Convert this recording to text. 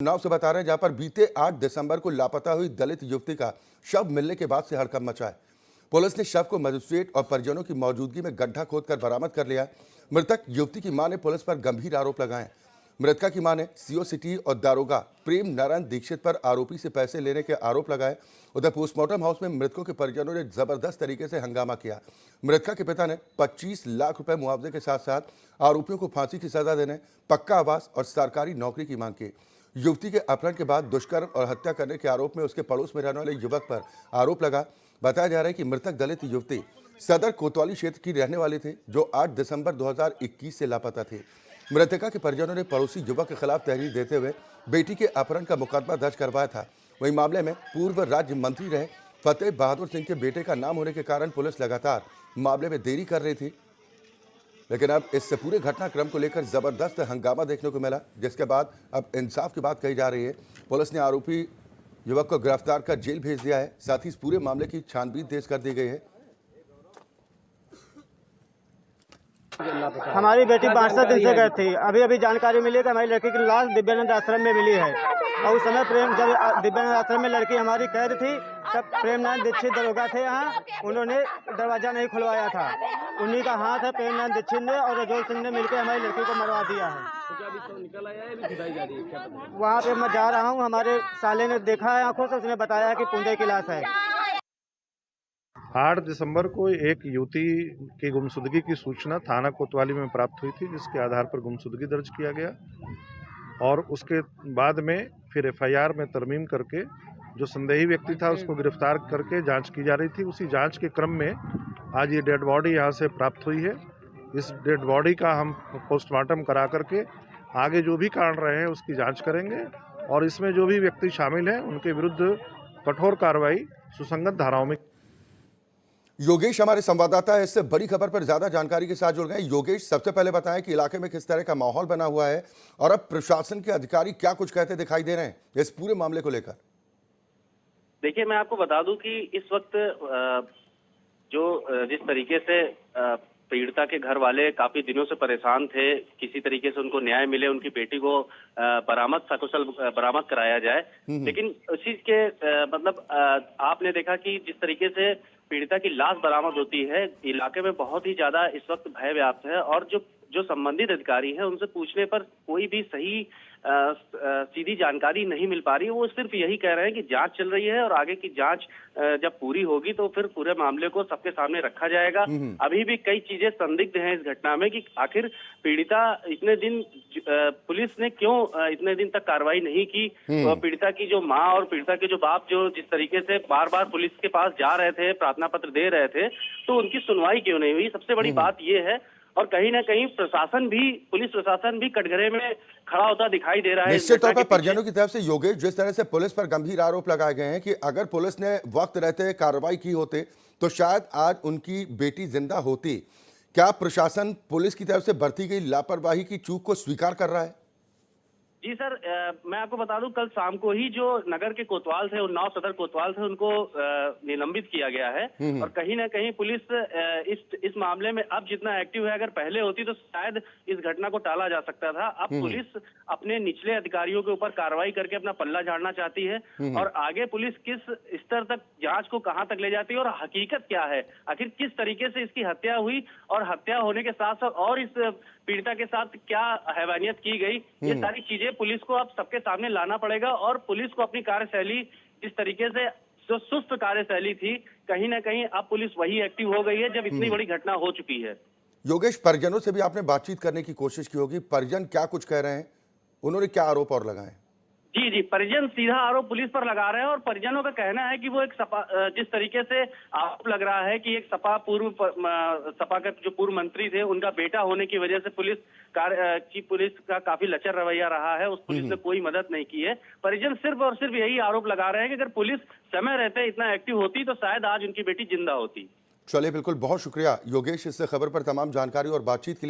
नाव से बता रहे हैं जहां पर बीते 8 दिसंबर को लापता हुई दलित युवती का शव मिलने के बाद से हड़कंप मचा है। पुलिस ने शव को मजिस्ट्रेट और परिजनों की मौजूदगी में गड्ढा खोदकर बरामद कर लिया। मृतक युवती की मां ने पुलिस पर गंभीर आरोप लगाए। मृतका की मां ने सीओ सिटी और दारोगा प्रेम नारायण दीक्षित पर आरोपी से पैसे लेने के आरोप लगाए। उधर पोस्टमार्टम हाउस में मृतकों के परिजनों ने जबरदस्त तरीके से हंगामा किया। मृतका के पिता ने 25 लाख रुपए मुआवजे के साथ साथ आरोपियों को फांसी की सजा देने, पक्का आवास और सरकारी नौकरी की मांग की। युवती के अपहरण के बाद दुष्कर्म और हत्या करने के आरोप में उसके पड़ोस में रहने वाले युवक पर आरोप लगा। बताया जा रहा है कि मृतक दलित युवती सदर कोतवाली क्षेत्र की रहने वाली थी, जो 8 दिसंबर 2021 से लापता थी। मृतका के परिजनों ने पड़ोसी युवक के खिलाफ तहरीर देते हुए बेटी के अपहरण का मुकदमा दर्ज करवाया था। वहीं मामले में पूर्व राज्य मंत्री रहे फतेह बहादुर सिंह के बेटे का नाम होने के कारण पुलिस लगातार मामले में देरी कर रही थी। लेकिन अब इस पूरे घटनाक्रम को लेकर जबरदस्त हंगामा देखने को मिला, जिसके बाद अब इंसाफ की बात कही जा रही है। पुलिस ने आरोपी युवक को गिरफ्तार कर जेल भेज दिया है। साथ ही इस पूरे मामले की छानबीन तेज कर दी गई है। हमारी बेटी 5-7 दिन से गई थी। अभी अभी जानकारी मिली कि हमारी लड़की की लाश दिव्यानंद आश्रम में मिली है। और उस समय जब दिव्यानंद आश्रम में लड़की हमारी कैद थी, तब प्रेम नारायण दीक्षित दरोगा थे यहाँ। उन्होंने दरवाजा नहीं खुलवाया था। उन्हीं का हाथ है प्रेम नारायण दीक्षित ने और रजोल सिंह ने मिलकर हमारी लड़की को मरवा दिया है। वहाँ पे मैं जा रहा हूँ, हमारे साले ने देखा है आंखों से, उसने बताया कि पुंजे की लाश है। 8 दिसंबर को एक युवती की गुमशुदगी की सूचना थाना कोतवाली में प्राप्त हुई थी, जिसके आधार पर गुमशुदगी दर्ज किया गया और उसके बाद में फिर एफआईआर में तरमीम करके जो संदेही व्यक्ति था उसको गिरफ्तार करके जांच की जा रही थी। उसी जांच के क्रम में आज ये डेड बॉडी यहाँ से प्राप्त हुई है। इस डेड बॉडी का हम पोस्टमार्टम करा करके आगे जो भी कारण रहे हैं उसकी जाँच करेंगे और इसमें जो भी व्यक्ति शामिल हैं उनके विरुद्ध कठोर कार्रवाई सुसंगत धाराओं में। योगेश हमारे संवाददाता है, इससे बड़ी खबर पर ज्यादा जानकारी के साथ जुड़ गए। योगेश, सबसे पहले बताएं कि इलाके में किस तरह का माहौल बना हुआ है और अब प्रशासन के अधिकारी क्या कुछ कहते दिखाई दे रहे हैं इस पूरे मामले को लेकर। देखिए, मैं आपको बता दूं कि इस वक्त जिस तरीके से पीड़िता के घर वाले काफी दिनों से परेशान थे, किसी तरीके से उनको न्याय मिले, उनकी बेटी को सकुशल बरामद कराया जाए। लेकिन उसी के आपने देखा कि जिस तरीके से पीड़िता की लाश बरामद होती है, इलाके में बहुत ही ज्यादा इस वक्त भय व्याप्त है और जो संबंधित अधिकारी हैं उनसे पूछने पर कोई भी सही सीधी जानकारी नहीं मिल पा रही है। वो सिर्फ यही कह रहे हैं कि जांच चल रही है और आगे की जांच जब पूरी होगी तो फिर पूरे मामले को सबके सामने रखा जाएगा। अभी भी कई चीजें संदिग्ध हैं इस घटना में कि आखिर पीड़िता इतने दिन पुलिस ने क्यों इतने दिन तक कार्रवाई नहीं की। पीड़िता की जो माँ और पीड़िता के जो बाप जो जिस तरीके से बार बार पुलिस के पास जा रहे थे, प्रार्थना पत्र दे रहे थे, तो उनकी सुनवाई क्यों नहीं हुई। सबसे बड़ी बात यह है। और कहीं ना कहीं पुलिस प्रशासन भी कटघरे में खड़ा होता दिखाई दे रहा है। निश्चित तौर पर परिजनों की तरफ से योगेश, जिस तरह से पुलिस पर गंभीर आरोप लगाए गए हैं कि अगर पुलिस ने वक्त रहते कार्रवाई की होते तो शायद आज उनकी बेटी जिंदा होती। क्या प्रशासन पुलिस की तरफ से बरती गई लापरवाही की चूक को स्वीकार कर रहा है? जी सर, मैं आपको बता दूं, कल शाम को ही जो नगर के कोतवाल थे, उन्नाव सदर कोतवाल थे, उनको निलंबित किया गया है। और कहीं ना कहीं पुलिस इस मामले में अब जितना एक्टिव है, अगर पहले होती तो शायद इस घटना को टाला जा सकता था। अब पुलिस अपने निचले अधिकारियों के ऊपर कार्रवाई करके अपना पल्ला झाड़ना चाहती है और आगे पुलिस किस स्तर तक जांच को कहां तक ले जाती है और हकीकत क्या है, आखिर किस तरीके से इसकी हत्या हुई और हत्या होने के साथ साथ और इस पीड़िता के साथ क्या हैवानियत की गई, ये सारी चीजें पुलिस को अब सबके सामने लाना पड़ेगा। और पुलिस को अपनी कार्यशैली, जिस तरीके से जो सुस्त कार्यशैली थी, कहीं ना कहीं अब पुलिस वही एक्टिव हो गई है जब इतनी बड़ी घटना हो चुकी है। योगेश, परिजनों से भी आपने बातचीत करने की कोशिश की होगी, परिजन क्या कुछ कह रहे हैं, उन्होंने क्या आरोप और लगाए? जी, परिजन सीधा आरोप पुलिस पर लगा रहे हैं और परिजनों का कहना है कि वो जिस तरीके से आरोप लग रहा है कि एक सपा के जो पूर्व मंत्री थे, उनका बेटा होने की वजह से पुलिस का काफी लचर रवैया रहा है, उस पुलिस ने कोई मदद नहीं की है। परिजन सिर्फ और सिर्फ यही आरोप लगा रहे हैं कि अगर पुलिस समय रहते इतना एक्टिव होती तो शायद आज उनकी बेटी जिंदा होती। चलिए, बिल्कुल, बहुत शुक्रिया योगेश इस खबर पर तमाम जानकारी और बातचीत के लिए।